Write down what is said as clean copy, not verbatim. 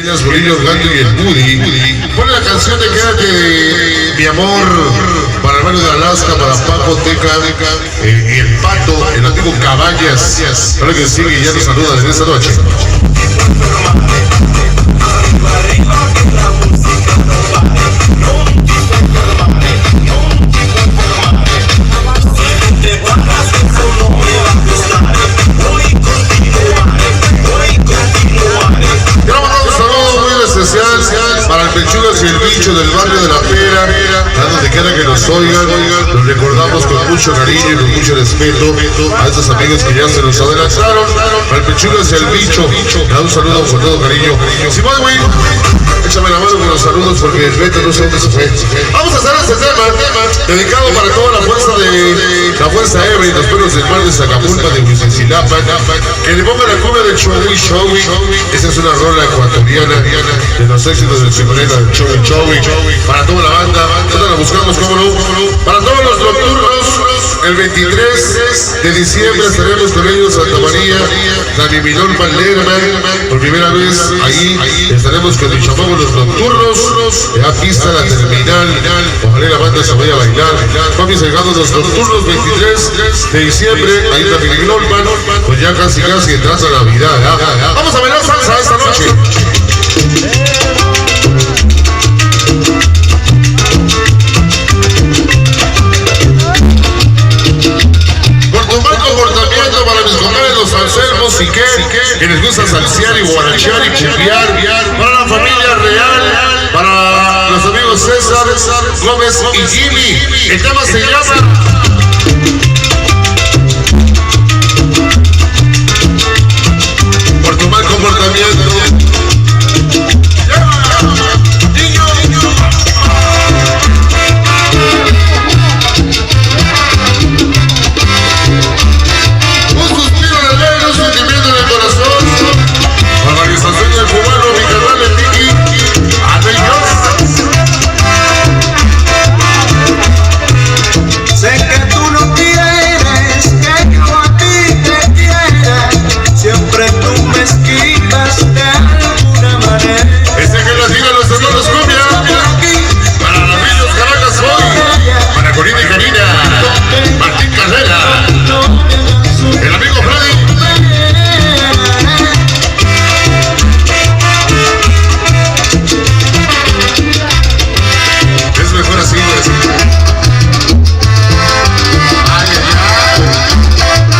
Los bolillos Gandhi y el Buddy. Pone la canción de Quédate, mi amor, para el hermano de Alaska, para Paco, Teca, y el Pato, el amigo Cabañas. Claro que sí, y ya nos saludan en esta noche. Para el Pechugas y el Bicho del barrio de La Pera, a donde quiera que nos oigan, los recordamos con mucho cariño y con mucho respeto a estos amigos que ya se nos adelantaron. Para el Pechugas y el Bicho, da un saludo con todo cariño. Simón, güey, échame la mano con los saludos porque el Beto no sé dónde se fue. Vamos a hacer este tema dedicado para toda la fuerza Ebre y los perros del mar de Zacapulpa, de Huizilapan, que le pongan la cumbia del Chowi. Esa es una rola ecuatoriana de los éxitos del Cimonera, del Chowi. Para toda la banda, nosotros la buscamos, cómo no. Para todos los nocturnos, el 23 de diciembre estaremos con ellos, Santa María, Dani Milón Valderma, por primera vez ahí estaremos con el Chamago los nocturnos, ya pista la terminal, ojalá la banda se vaya a bailar. Vamos llegando los nocturnos 23 de diciembre, ahí Dani Milón, pues ya casi entrando a Navidad. Vamos a bailar salsa esta noche. Para mis compadres los Anselmos y que les gusta salsear y guarachear y chimbiar, para la familia real, para los amigos César, Gómez y Jimmy. El tema se llama